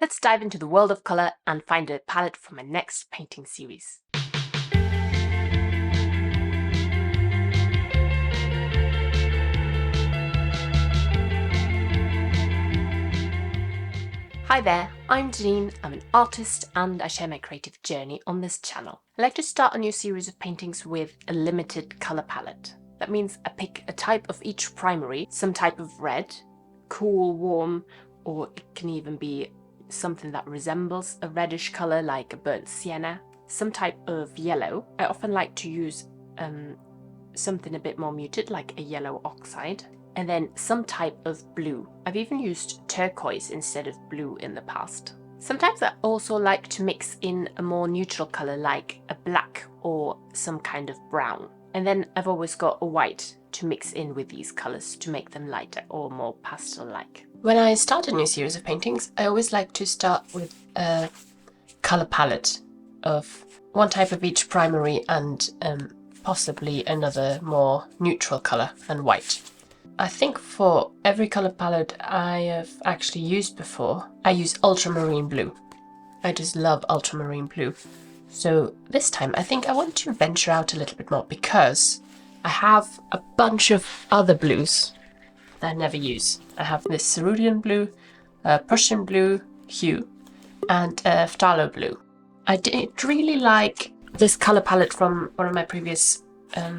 Let's dive into the world of colour and find a palette for my next painting series. Hi there, I'm Janine, I'm an artist and I share my creative journey on this channel. I like to start a new series of paintings with a limited colour palette. That means I pick a type of each primary, some type of red, cool, warm, or it can even be something that resembles a reddish colour like a burnt sienna, some type of yellow. I often like to use something a bit more muted like a yellow oxide, and then some type of blue. I've even used turquoise instead of blue in the past. Sometimes I also like to mix in a more neutral colour like a black or some kind of brown. And then I've always got a white to mix in with these colours to make them lighter or more pastel-like. When I start a new series of paintings, I always like to start with a colour palette of one type of each primary and possibly another more neutral colour and white. I think for every colour palette I have actually used before, I use ultramarine blue. I just love ultramarine blue. So this time I think I want to venture out a little bit more because I have a bunch of other blues that I never use. I have this cerulean blue, prussian blue hue, and phthalo blue. I did really like this colour palette from one of my previous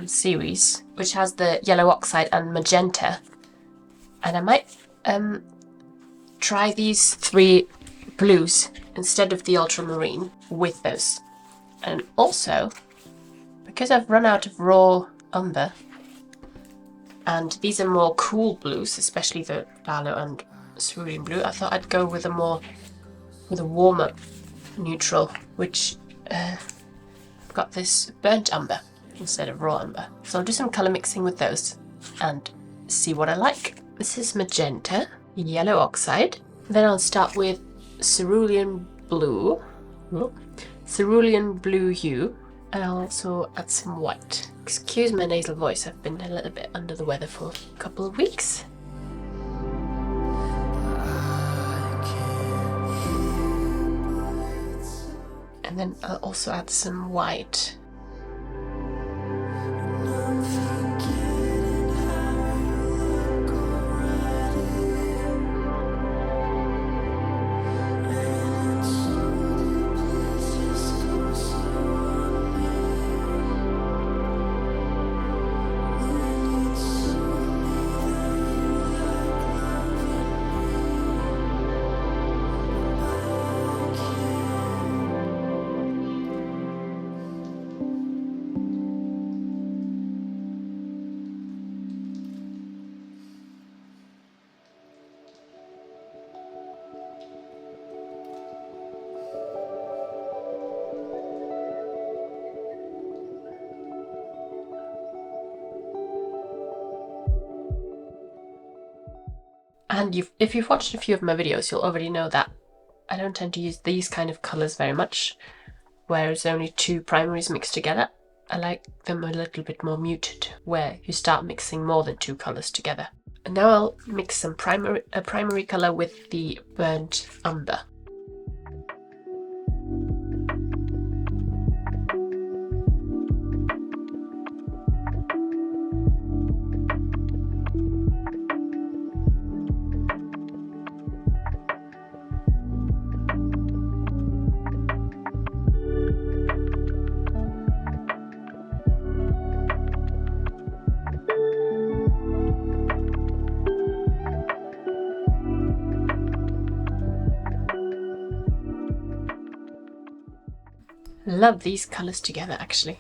series, which has the yellow oxide and magenta, and I might try these three blues instead of the ultramarine with those. And also, because I've run out of raw umber, and these are more cool blues, especially the phthalo and cerulean blue, I thought I'd go with a warmer neutral, which got this burnt umber instead of raw umber. So I'll do some colour mixing with those and see what I like. This is magenta, yellow oxide. Then I'll start with cerulean blue hue, and I'll also add some white. Excuse my nasal voice, I've been a little bit under the weather for a couple of weeks. And then I'll also add some white. And if you've watched a few of my videos, you'll already know that I don't tend to use these kind of colours very much, whereas only two primaries mixed together. I like them a little bit more muted, where you start mixing more than two colours together. And now I'll mix some primary colour with the burnt umber. Love these colours together actually.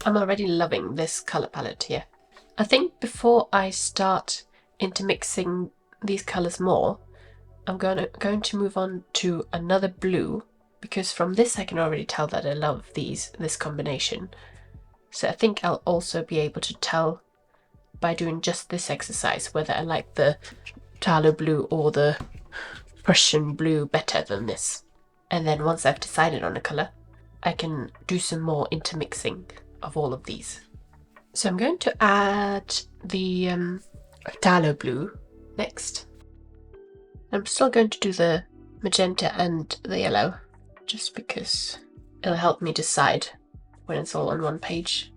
I'm already loving this colour palette here. I think before I start intermixing these colours more, I'm going to move on to another blue, because from this I can already tell that I love this combination. So I think I'll also be able to tell by doing just this exercise whether I like the Phtalo blue or the Prussian blue better than this. And then once I've decided on a colour, I can do some more intermixing of all of these. So I'm going to add the Phtalo blue next. I'm still going to do the magenta and the yellow, just because it'll help me decide when it's all on one page.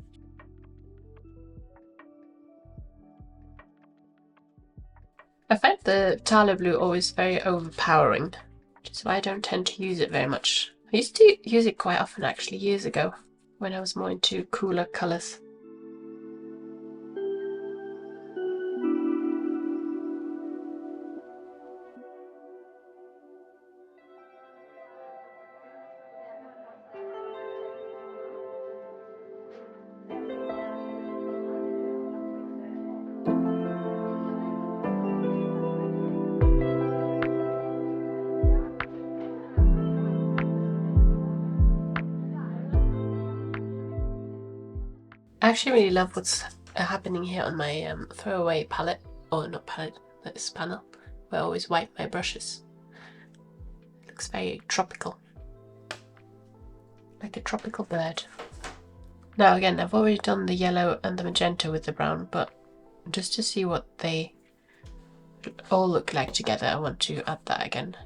I find the Phtalo blue always very overpowering, which is why I don't tend to use it very much. I used to use it quite often actually years ago, when I was more into cooler colours. I actually really love what's happening here on my throwaway palette, or not palette, this panel, where I always wipe my brushes. It looks very tropical, like a tropical bird. Now again, I've already done the yellow and the magenta with the brown, but just to see what they all look like together, I want to add that again.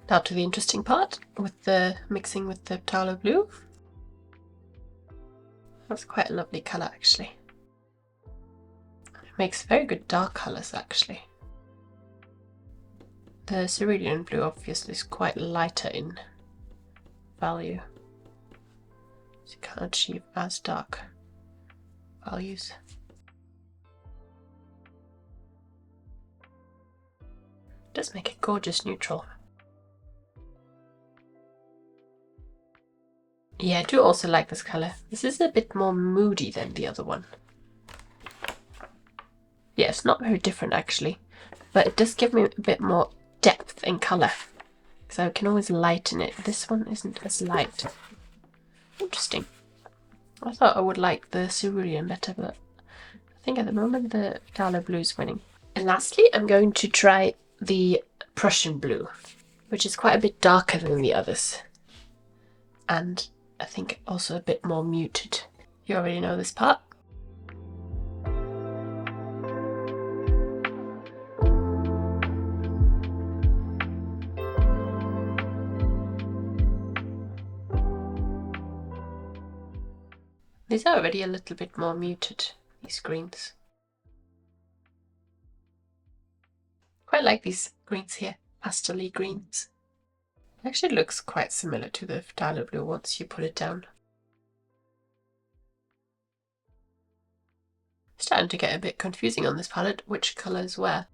Now to the interesting part, with the mixing with the Phtalo blue. That's quite a lovely colour actually. It makes very good dark colours actually. The cerulean blue obviously is quite lighter in value, so you can't achieve as dark values. It does make a gorgeous neutral. Yeah, I do also like this colour. This is a bit more moody than the other one. Yeah, it's not very different actually, but it does give me a bit more depth in colour, so I can always lighten it. This one isn't as light. Interesting. I thought I would like the cerulean better, but I think at the moment the Phtalo blue is winning. And lastly, I'm going to try the Prussian blue, which is quite a bit darker than the others. And I think also a bit more muted. You already know this part. These are already a little bit more muted, these greens. Quite like these greens here, pastel-y greens. It actually looks quite similar to the Phtalo blue once you put it down. It's starting to get a bit confusing on this palette, which colours where.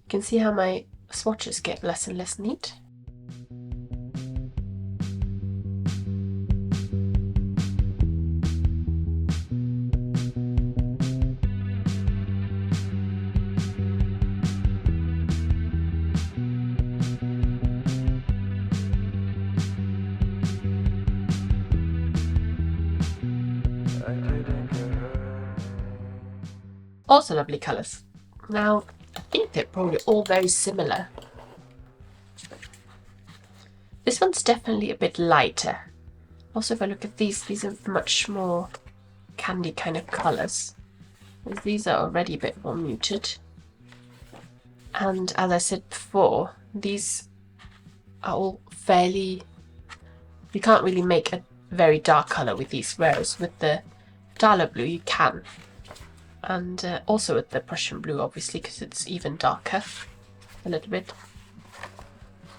You can see how my swatches get less and less neat. Also lovely colours. Now, I think they're probably all very similar. This one's definitely a bit lighter. Also, if I look at these are much more candy kind of colours. These are already a bit more muted. And as I said before, these are all fairly... You can't really make a very dark colour with these, whereas with the Phtalo blue you can. And also with the Prussian blue, obviously, because it's even darker a little bit.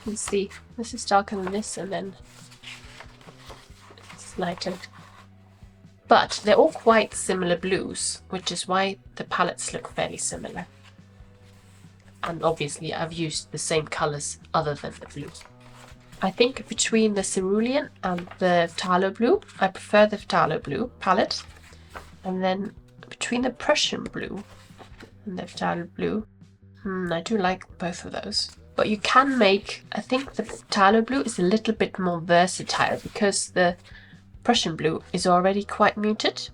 You can see this is darker than this, and then it's lighter. But they're all quite similar blues, which is why the palettes look fairly similar. And obviously I've used the same colours other than the blue. I think between the cerulean and the Phtalo blue, I prefer the Phtalo blue palette. And then between the Prussian blue and the Phtalo blue, I do like both of those. But you can make, I think the Phtalo blue is a little bit more versatile because the Prussian blue is already quite muted.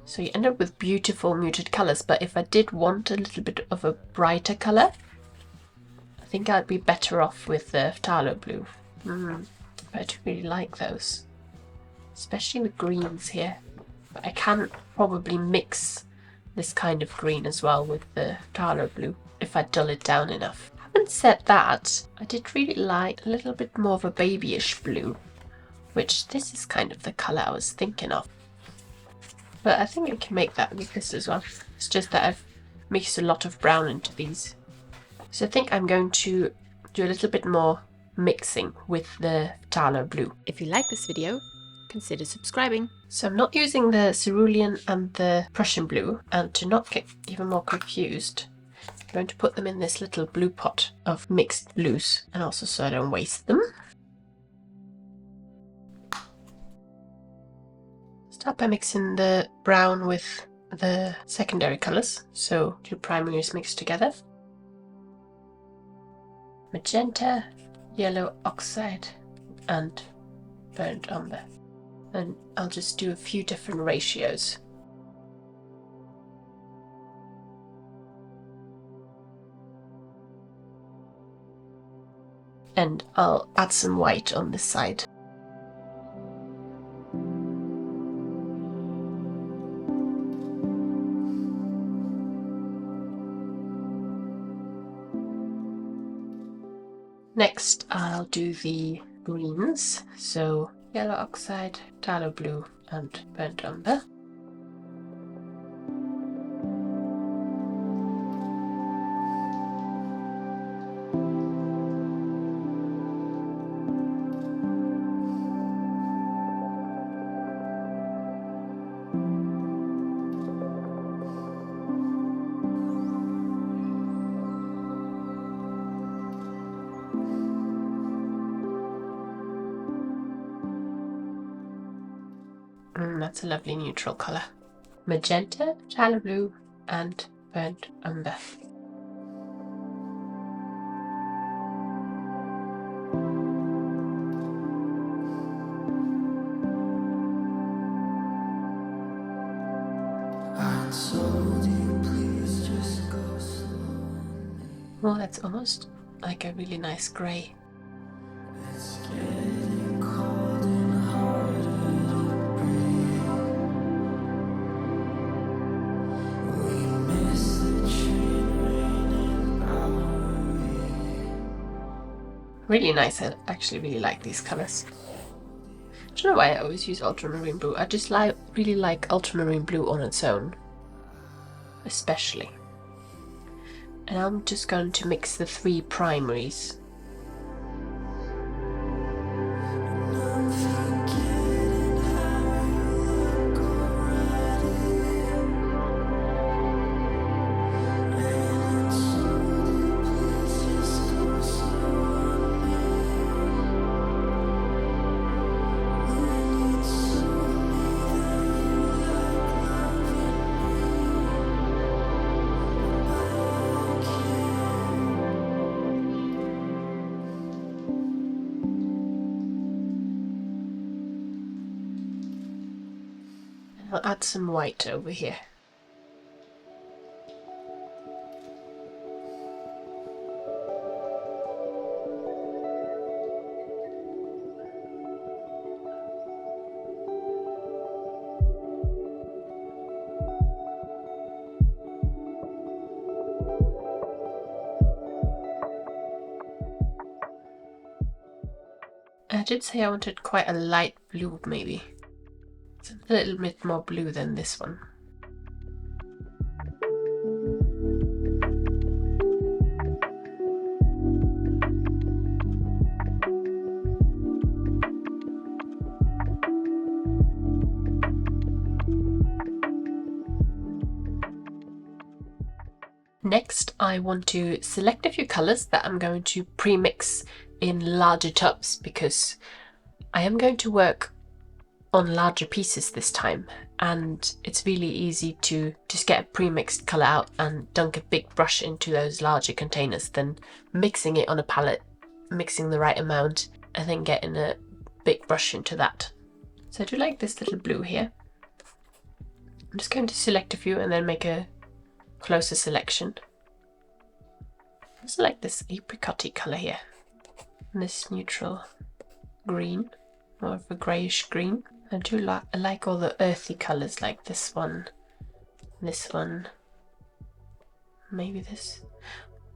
So you end up with beautiful muted colors. But if I did want a little bit of a brighter color, I think I'd be better off with the Phtalo blue. But I do really like those, especially the greens here. But I can probably mix this kind of green as well with the Phtalo blue if I dull it down enough. Having said that, I did really like a little bit more of a babyish blue, which this is kind of the colour I was thinking of. But I think I can make that with this as well. It's just that I've mixed a lot of brown into these. So I think I'm going to do a little bit more mixing with the Phtalo blue. If you like this video, consider subscribing. So I'm not using the cerulean and the Prussian blue, and to not get even more confused, I'm going to put them in this little blue pot of mixed blues, and also so I don't waste them. Start by mixing the brown with the secondary colours, so two primaries mixed together. Magenta, yellow oxide and burnt umber. And I'll just do a few different ratios. And I'll add some white on this side. Next I'll do the greens, so yellow oxide, Phtalo blue and burnt umber. That's a lovely neutral colour. Magenta, Phtalo blue and burnt umber. Well, that's almost like a really nice grey. Really nice. I actually really like these colours. I don't know why I always use ultramarine blue. I just really like ultramarine blue on its own, especially. And I'm just going to mix the three primaries. I'll add some white over here. I did say I wanted quite a light blue, maybe. It's a little bit more blue than this one. Next, I want to select a few colours that I'm going to pre-mix in larger tubs, because I am going to work on larger pieces this time, and it's really easy to just get a pre-mixed colour out and dunk a big brush into those larger containers than mixing it on a palette, mixing the right amount, and then getting a big brush into that. So I do like this little blue here. I'm just going to select a few and then make a closer selection. I also like this apricot-y colour here. And this neutral green, more of a greyish green. I do like all the earthy colours, like this one, maybe this.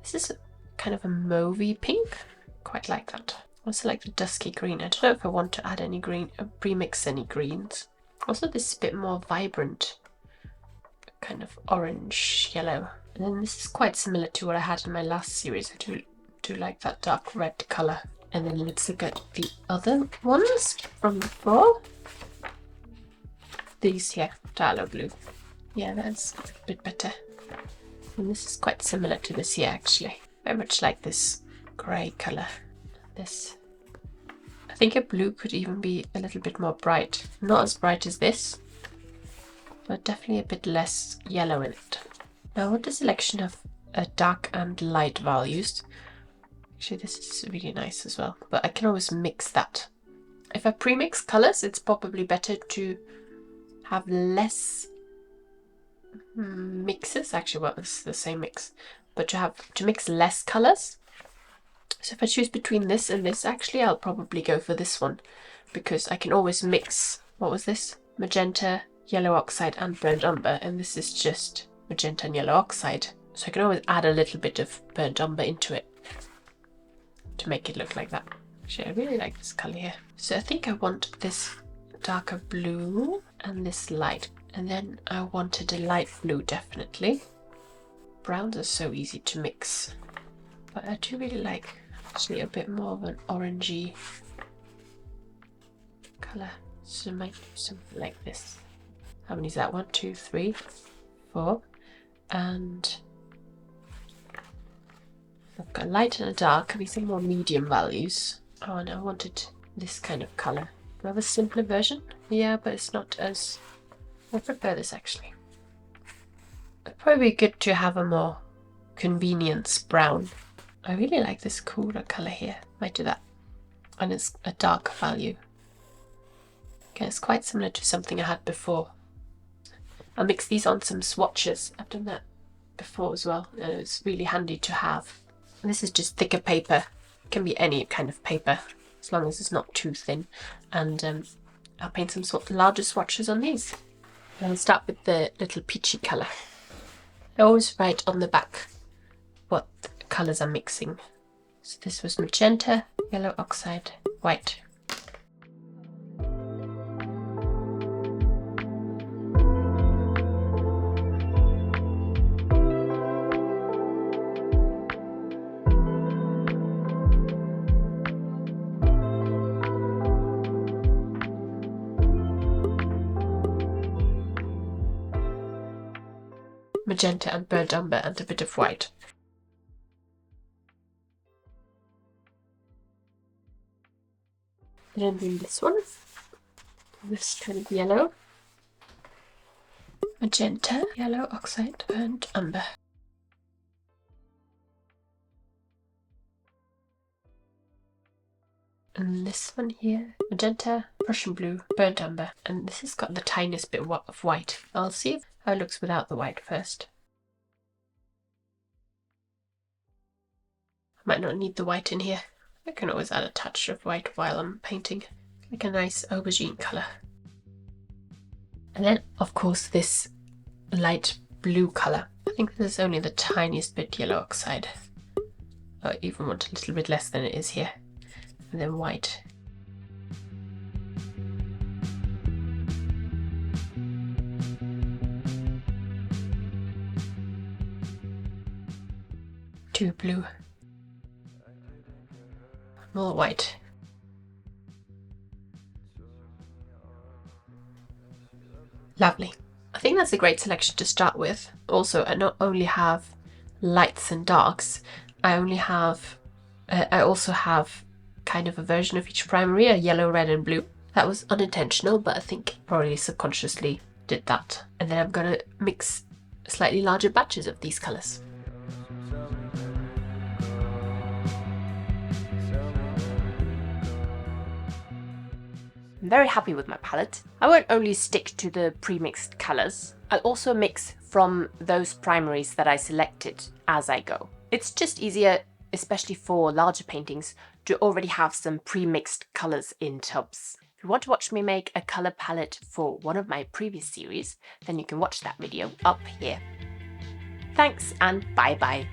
This is kind of a mauvey pink. Quite like that. Also like the dusky green. I don't know if I want to add any green, pre-mix any greens. Also this is a bit more vibrant, kind of orange yellow. And then this is quite similar to what I had in my last series. I do like that dark red colour. And then let's look at the other ones from before. These here, Phtalo blue. Yeah, that's a bit better. And this is quite similar to this here actually. Very much like this grey colour. This. I think a blue could even be a little bit more bright. Not as bright as this, but definitely a bit less yellow in it. Now I want a selection of dark and light values. Actually this is really nice as well, but I can always mix that. If I pre-mix colours, it's probably better to have less mixes. Actually, well, it's the same mix, but to mix less colours. So if I choose between this and this, actually I'll probably go for this one, because I can always mix, what was this? Magenta, yellow oxide and burnt umber, and this is just magenta and yellow oxide. So I can always add a little bit of burnt umber into it to make it look like that. Actually, I really like this colour here. So I think I want this darker blue and this light, and then I wanted a light blue definitely. Browns are so easy to mix, but I do really like actually a bit more of an orangey colour. So I might do something like this. How many is that? 1, 2, 3, 4, and I've got a light and a dark, and some more medium values. Oh, and I wanted this kind of colour. Do I have a simpler version? Yeah, but it's not as... I prefer this actually. It'd probably be good to have a more convenience brown. I really like this cooler colour here. Might do that. And it's a dark value. Okay, it's quite similar to something I had before. I'll mix these on some swatches. I've done that before as well, and it's really handy to have. And this is just thicker paper. It can be any kind of paper, as long as it's not too thin. And I'll paint some larger swatches on these. And I'll start with the little peachy colour. I always write on the back what colours I'm mixing. So this was magenta, yellow oxide, white. Magenta and burnt umber and a bit of white. And then doing this one, this kind of yellow, magenta, yellow oxide, burnt umber. And this one here, magenta, Prussian blue, burnt umber, and this has got the tiniest bit of white. I'll see how it looks without the white first. I might not need the white in here. I can always add a touch of white while I'm painting, like a nice aubergine colour. And then, of course, this light blue colour. I think this is only the tiniest bit yellow oxide. I even want a little bit less than it is here. And then white. Too blue. More white. Lovely. I think that's a great selection to start with. Also, I not only have lights and darks, I also have kind of a version of each primary, a yellow, red and blue. That was unintentional, but I think probably subconsciously did that. And then I'm gonna mix slightly larger batches of these colours. I'm very happy with my palette. I won't only stick to the pre-mixed colours, I'll also mix from those primaries that I selected as I go. It's just easier, especially for larger paintings, to already have some pre-mixed colours in tubs. If you want to watch me make a colour palette for one of my previous series, then you can watch that video up here. Thanks and bye bye.